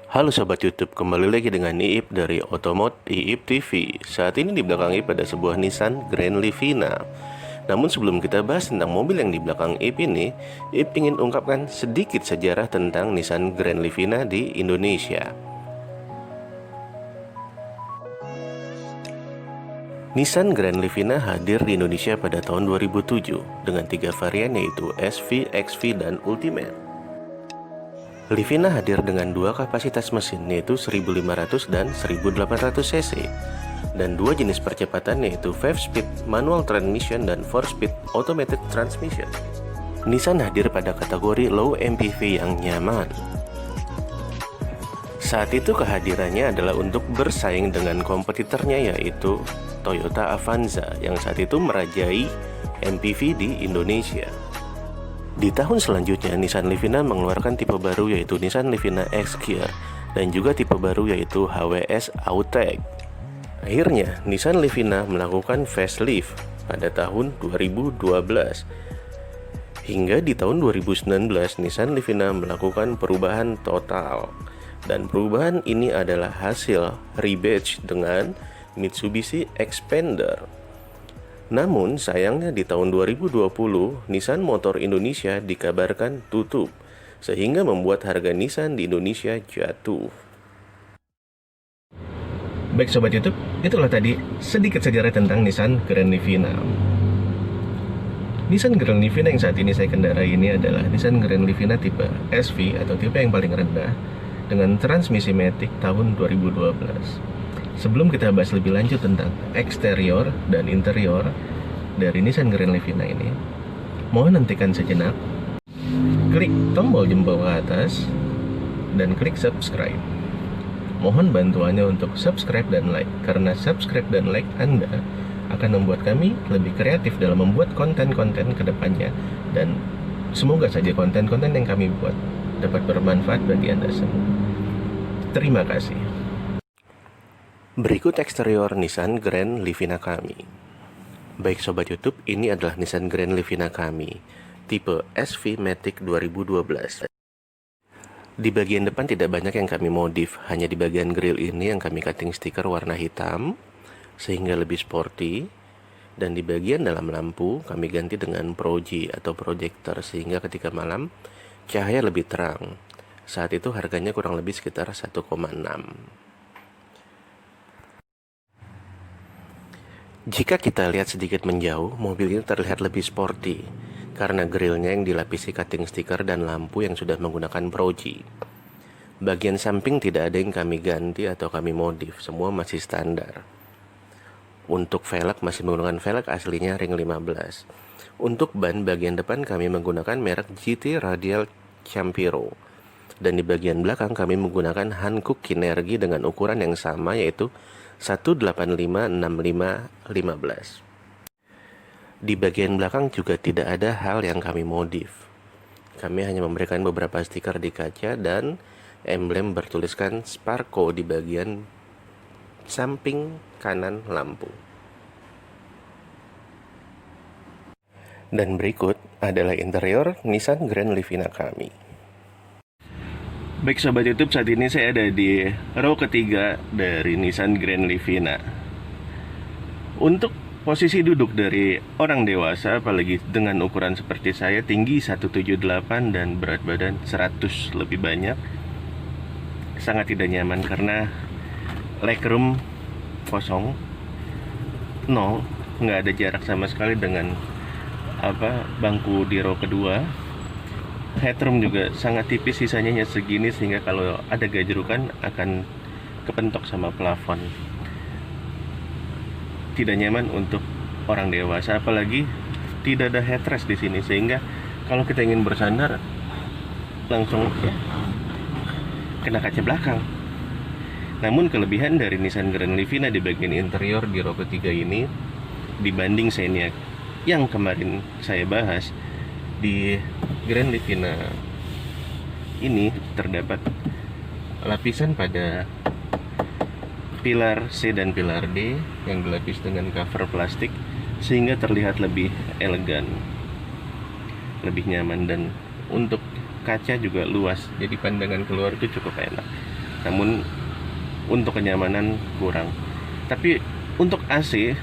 Halo Sobat YouTube, kembali lagi dengan Iip dari Otomot Iip TV. Saat ini di belakang Iip ada sebuah Nissan Grand Livina. Namun sebelum kita bahas tentang mobil yang di belakang Iip ini, Iip ingin ungkapkan sedikit sejarah tentang Nissan Grand Livina di Indonesia. Nissan Grand Livina hadir di Indonesia pada tahun 2007 dengan 3 varian yaitu SV, XV, dan Ultimate. Livina hadir dengan 2 kapasitas mesin yaitu 1500 dan 1800 cc dan 2 jenis percepatan yaitu 5-speed manual transmission dan 4-speed automated transmission. Nissan hadir pada kategori low MPV yang nyaman. Saat itu kehadirannya adalah untuk bersaing dengan kompetitornya yaitu Toyota Avanza yang saat itu merajai MPV di Indonesia. Di tahun selanjutnya, Nissan Livina mengeluarkan tipe baru yaitu Nissan Livina X-Gear dan juga tipe baru yaitu HWS Autech. Akhirnya, Nissan Livina melakukan facelift pada tahun 2012. Hingga di tahun 2019, Nissan Livina melakukan perubahan total. Dan perubahan ini adalah hasil rebadge dengan Mitsubishi Xpander. Namun sayangnya di tahun 2020 Nissan Motor Indonesia dikabarkan tutup sehingga membuat harga Nissan di Indonesia jatuh. Baik Sobat YouTube, itulah tadi sedikit sejarah tentang Nissan Grand Livina. Nissan Grand Livina yang saat ini saya kendarai ini adalah Nissan Grand Livina tipe SV atau tipe yang paling rendah dengan transmisi matic tahun 2012. Sebelum kita bahas lebih lanjut tentang eksterior dan interior dari Nissan Grand Livina ini, mohon hentikan sejenak, klik tombol jempol ke atas, dan klik subscribe. Mohon bantuannya untuk subscribe dan like, karena subscribe dan like Anda akan membuat kami lebih kreatif dalam membuat konten-konten ke depannya, dan semoga saja konten-konten yang kami buat dapat bermanfaat bagi Anda semua. Terima kasih. Berikut eksterior Nissan Grand Livina kami. Baik Sobat YouTube, ini adalah Nissan Grand Livina kami, tipe SV Matic 2012. Di bagian depan tidak banyak yang kami modif, hanya di bagian grill ini yang kami cutting stiker warna hitam, sehingga lebih sporty. Dan di bagian dalam lampu, kami ganti dengan Proji atau projector, sehingga ketika malam, cahaya lebih terang. Saat itu harganya kurang lebih sekitar 1,6. Jika kita lihat sedikit menjauh, mobil ini terlihat lebih sporty karena grillnya yang dilapisi cutting stiker dan lampu yang sudah menggunakan Proji. Bagian samping tidak ada yang kami ganti atau kami modif, semua masih standar. Untuk velg masih menggunakan velg aslinya ring 15. Untuk ban bagian depan kami menggunakan merek GT Radial Campiro. Dan di bagian belakang kami menggunakan Hankook Kinergi dengan ukuran yang sama yaitu 185/65/15. Di bagian belakang juga tidak ada hal yang kami modif. Kami hanya memberikan beberapa stiker di kaca dan emblem bertuliskan Sparco di bagian samping kanan lampu. Dan berikut adalah interior Nissan Grand Livina kami. Baik Sobat YouTube, saat ini saya ada di row ketiga dari Nissan Grand Livina. Untuk posisi duduk dari orang dewasa, apalagi dengan ukuran seperti saya, tinggi 178 dan berat badan 100 lebih banyak, sangat tidak nyaman karena legroom kosong, nol, nggak ada jarak sama sekali dengan bangku di row kedua. Headroom juga sangat tipis, sisanya hanya segini sehingga kalau ada gajrukan akan kepentok sama plafon. Tidak nyaman untuk orang dewasa, apalagi tidak ada headrest di sini sehingga kalau kita ingin bersandar langsung kena kaca belakang. Namun kelebihan dari Nissan Grand Livina di bagian interior di row ketiga ini dibanding Xenia yang kemarin saya bahas, di Grand Livina ini terdapat lapisan pada pilar C dan pilar D yang dilapis dengan cover plastik sehingga terlihat lebih elegan, lebih nyaman, dan untuk kaca juga luas, jadi pandangan keluar itu cukup enak. namun untuk kenyamanan kurang. Tapi untuk AC,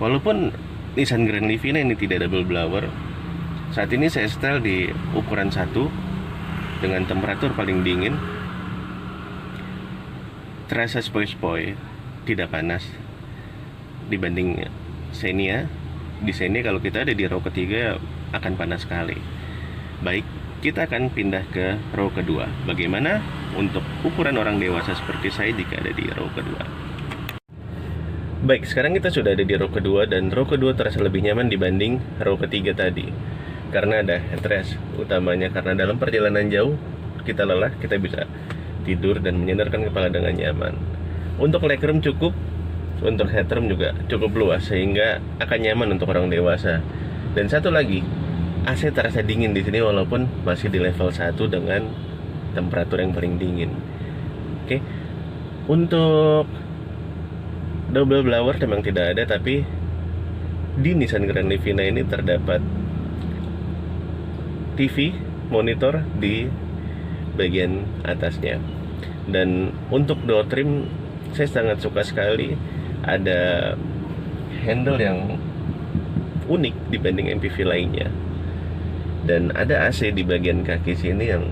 walaupun Nissan Grand Livina ini tidak double blower, saat ini saya setel di ukuran 1 dengan temperatur paling dingin, terasa spoi-spoi, tidak panas dibanding Xenia. Di Xenia kalau kita ada di row ketiga akan panas sekali. Baik, kita akan pindah ke row kedua. Bagaimana untuk ukuran orang dewasa seperti saya jika ada di row kedua? Baik, sekarang kita sudah ada di row kedua, dan row kedua terasa lebih nyaman dibanding row ketiga tadi. Karena ada headrest utamanya, karena dalam perjalanan jauh kita lelah, kita bisa tidur dan menyandarkan kepala dengan nyaman. Untuk legroom cukup, untuk headroom juga cukup luas, sehingga akan nyaman untuk orang dewasa. Dan satu lagi, AC terasa dingin di sini walaupun masih di level 1 dengan temperatur yang paling dingin. Oke. Untuk double blower memang tidak ada, tapi di Nissan Grand Livina ini terdapat TV monitor di bagian atasnya. Dan untuk door trim saya sangat suka sekali, ada handle yang unik dibanding MPV lainnya, dan ada AC di bagian kaki sini yang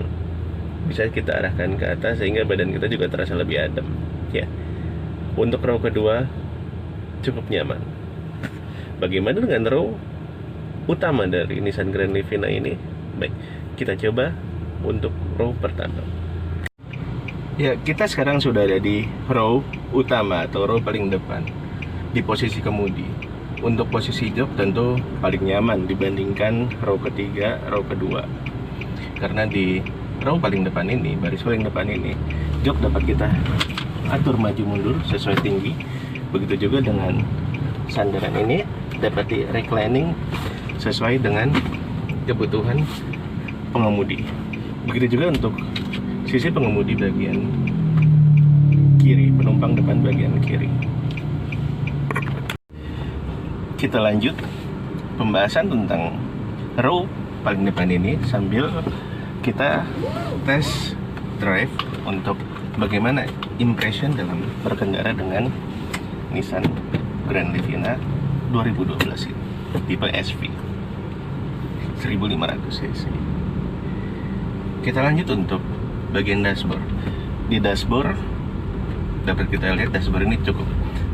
bisa kita arahkan ke atas sehingga badan kita juga terasa lebih adem ya. Untuk row kedua cukup nyaman. Bagaimana dengan row utama dari Nissan Grand Livina ini? Baik, kita coba untuk row pertama. Ya, kita sekarang sudah ada di row utama atau row paling depan, di posisi kemudi. Untuk posisi jok tentu paling nyaman dibandingkan row ketiga, row kedua. Karena di row paling depan ini, baris paling depan ini, jok dapat kita atur maju mundur sesuai tinggi. Begitu juga dengan sandaran ini dapat di reclining sesuai dengan kebutuhan pengemudi. Begitu juga untuk sisi pengemudi bagian kiri, penumpang depan bagian kiri. Kita lanjut pembahasan tentang row paling depan ini sambil kita tes drive untuk bagaimana impression dalam berkendara dengan Nissan Grand Livina 2012 ini, tipe SV 1500 cc. Kita lanjut untuk bagian dashboard. Di dashboard dapat kita lihat dashboard ini cukup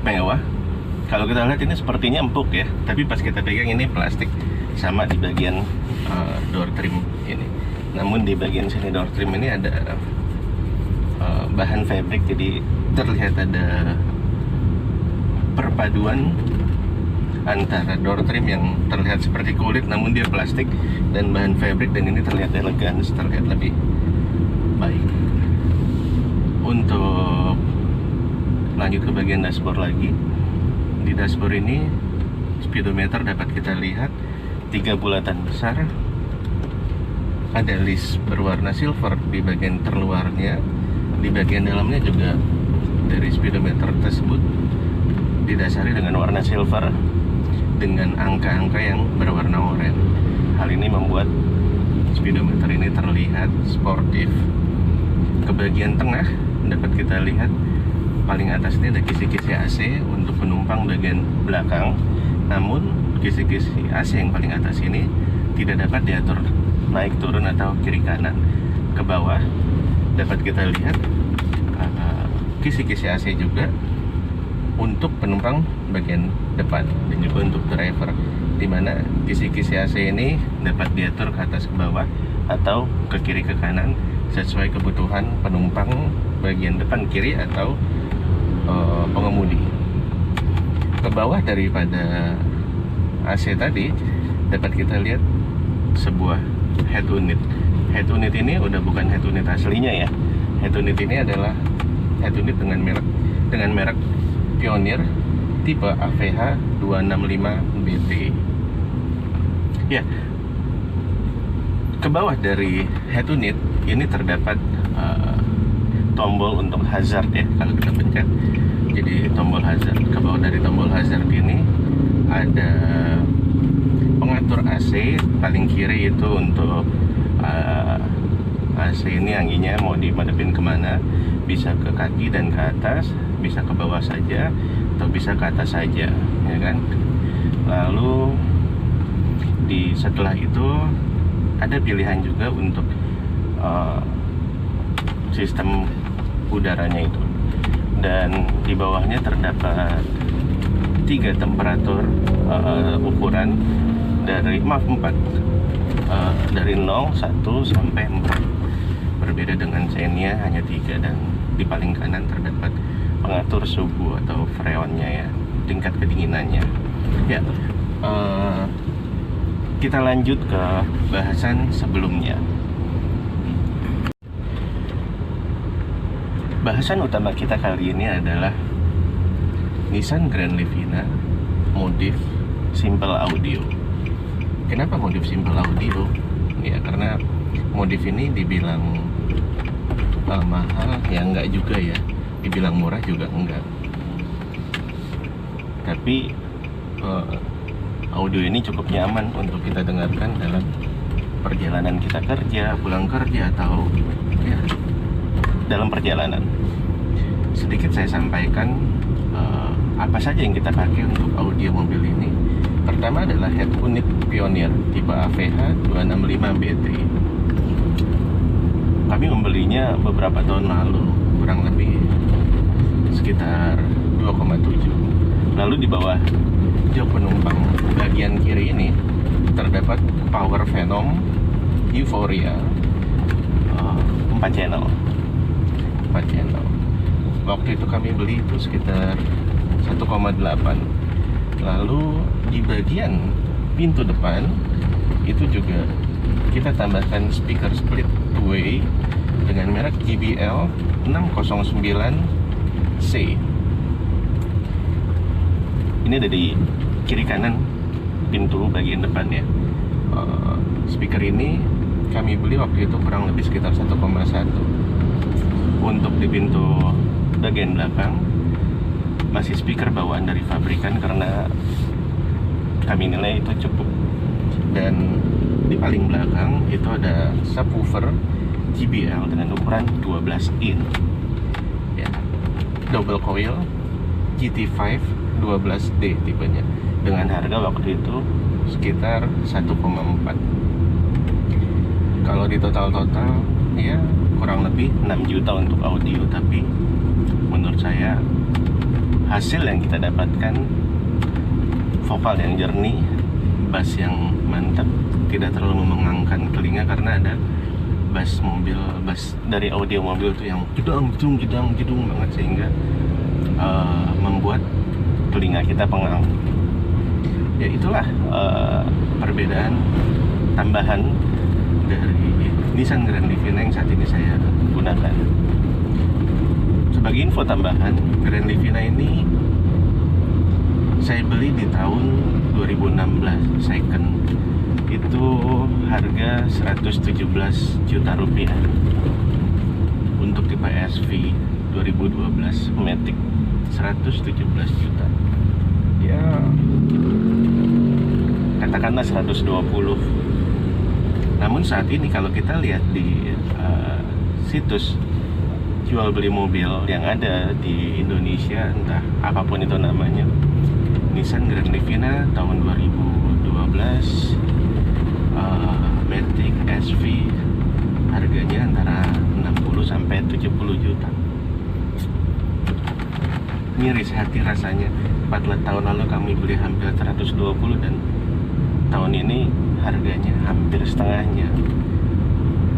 mewah. Kalau kita lihat ini sepertinya empuk ya, tapi pas kita pegang ini plastik, sama di bagian door trim ini. Namun di bagian sini door trim ini ada bahan fabric, jadi terlihat ada perpaduan antara door trim yang terlihat seperti kulit namun dia plastik dan bahan fabric, dan ini terlihat elegan, terlihat lebih baik. Untuk lanjut ke bagian dashboard lagi, di dashboard ini speedometer dapat kita lihat 3 bulatan besar, ada list berwarna silver di bagian terluarnya, di bagian dalamnya juga dari speedometer tersebut didasari dengan warna silver dengan angka-angka yang berwarna oranye. Hal ini membuat speedometer ini terlihat sportif. Ke bagian tengah dapat kita lihat paling atas ini ada kisi-kisi AC untuk penumpang bagian belakang. Namun kisi-kisi AC yang paling atas ini tidak dapat diatur naik turun atau kiri kanan. Ke bawah dapat kita lihat kisi-kisi AC juga untuk penumpang bagian depan dan juga untuk driver, dimana kisi-kisi AC ini dapat diatur ke atas ke bawah atau ke kiri ke kanan sesuai kebutuhan penumpang bagian depan kiri atau pengemudi. Ke bawah daripada AC tadi dapat kita lihat sebuah head unit. Head unit ini udah bukan head unit aslinya ya. Head unit ini adalah head unit dengan merek Pioneer tipe AVH 265BT. Ya, ke bawah dari head unit ini terdapat tombol untuk hazard ya, kalau kita pencet. Jadi tombol hazard. Ke bawah dari tombol hazard ini ada pengatur AC, paling kiri itu untuk AC ini anginnya mau dimadepin kemana, bisa ke kaki dan ke atas, bisa ke bawah saja, atau bisa ke atas saja, ya kan. Lalu setelah itu ada pilihan juga untuk sistem udaranya itu, dan di bawahnya terdapat 3 temperatur ukuran dari 4 dari 0, 1 sampai 4. Berbeda dengan Xenia hanya 3, dan di paling kanan terdapat pengatur suhu atau freonnya ya, tingkat kedinginannya. Ya, kita lanjut ke bahasan sebelumnya. Bahasan utama kita kali ini adalah Nissan Grand Livina modif Simple Audio. Kenapa modif Simple Audio? Ya karena modif ini dibilang mahal, ya enggak juga ya. Dibilang murah juga enggak. Tapi audio ini cukup nyaman untuk kita dengarkan dalam perjalanan kita kerja, pulang kerja, atau ya dalam perjalanan. Sedikit saya sampaikan apa saja yang kita pakai untuk audio mobil ini. Pertama adalah head unit Pioneer tipe AVH 265BT. Kami membelinya beberapa tahun lalu, kurang lebih sekitar 2,7. Lalu di bawah jok penumpang bagian kiri ini terdapat power Venom Euphoria 4 channel. Waktu itu kami beli itu sekitar 1,8. Lalu di bagian pintu depan itu juga kita tambahkan speaker split 2-way dengan merek JBL 609C. Ini ada di kiri kanan pintu bagian depan ya. Speaker ini kami beli waktu itu kurang lebih sekitar 1,1. Untuk di pintu bagian belakang masih speaker bawaan dari pabrikan karena kami nilai itu cukup. Dan di paling belakang itu ada subwoofer JBL dengan ukuran 12 in ya, double coil GT5 12D tipenya, dengan harga waktu itu sekitar 1,4. Kalau di total ya kurang lebih 6 juta untuk audio. Tapi menurut saya hasil yang kita dapatkan, vokal yang jernih, bass yang mantap, tidak terlalu mengangkat telinga karena ada bass dari audio mobil itu yang jedang banget, sehingga membuat telinga kita pengang. Ya itulah perbedaan tambahan dari Nissan Grand Livina yang saat ini saya gunakan. Sebagai info tambahan, Grand Livina ini saya beli di tahun 2016 second. Itu harga 117 juta rupiah. Untuk tipe SV 2012 Matic 117 juta. Ya katakanlah 120. Namun saat ini kalau kita lihat di situs jual beli mobil yang ada di Indonesia, entah apapun itu namanya, Nissan Grand Livina tahun 2012 Matic SV harganya antara 60 sampai 70 juta. Miris hati rasanya. 4 tahun lalu kami beli hampir 120, dan tahun ini harganya hampir setengahnya.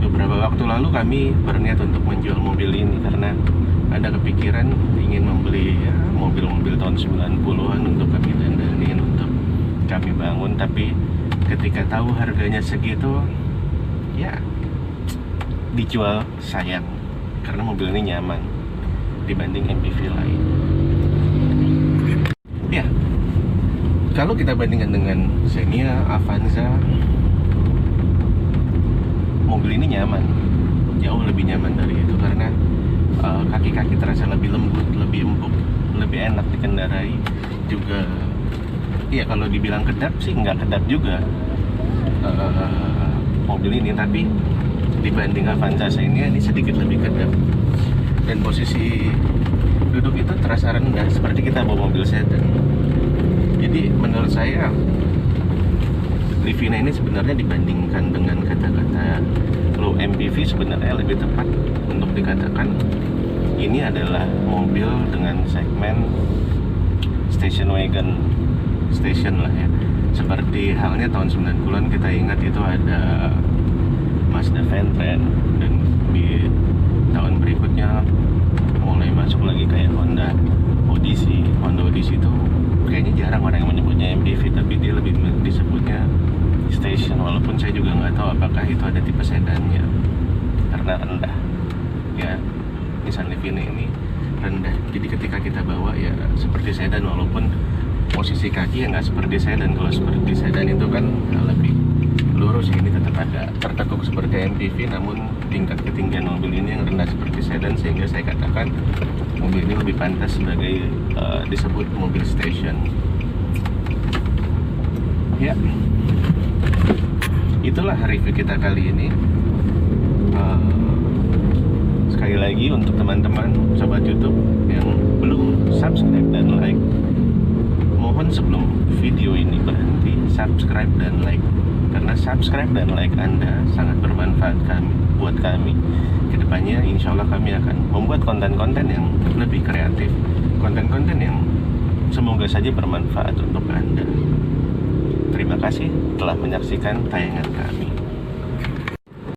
Beberapa waktu lalu kami berniat untuk menjual mobil ini karena ada kepikiran ingin membeli ya, mobil-mobil tahun 90-an untuk kami dandanin, untuk kami bangun. Tapi ketika tahu harganya segitu, ya dijual sayang, karena mobil ini nyaman dibanding MPV lain. Ya, kalau kita bandingkan dengan Xenia, Avanza, mobil ini nyaman, jauh lebih nyaman dari itu karena kaki-kaki terasa lebih lembut, lebih empuk, lebih enak dikendarai. Juga, ya kalau dibilang kedap sih nggak kedap juga mobil ini, tapi dibanding Avanza Xenia ini sedikit lebih kedap, dan posisi duduk itu terasa rendah seperti kita bawa mobil sedan. Jadi menurut saya Livina ini sebenarnya dibandingkan dengan kata-kata low MPV sebenarnya lebih tepat untuk dikatakan ini adalah mobil dengan segmen station wagon, station lah ya. Seperti halnya tahun 90-an kita ingat itu ada Mazda Ventran, dan di tahun berikutnya mulai masuk lagi kayak Honda Odyssey. Honda Odyssey itu kayaknya jarang orang yang menyebutnya MPV, tapi dia lebih disebutnya station, walaupun saya juga nggak tahu apakah itu ada tipe sedannya karena rendah ya. Nissan Livina ini rendah, jadi ketika kita bawa ya seperti sedan, walaupun posisi kaki ya nggak seperti sedan. Kalau seperti sedan itu kan lebih lurus, ini tetap agak tertekuk seperti MPV, namun tingkat ketinggian mobil ini yang rendah seperti sedan, sehingga saya katakan mobil ini lebih pantas sebagai disebut mobil station ya. Itulah review kita kali ini. Sekali lagi untuk teman-teman sobat YouTube yang belum subscribe dan like, mohon sebelum video ini berhenti subscribe dan like, karena subscribe dan like Anda sangat bermanfaat buat kami. Kedepannya insya Allah kami akan membuat konten-konten yang lebih kreatif, konten-konten yang semoga saja bermanfaat untuk Anda. Terima kasih telah menyaksikan tayangan kami.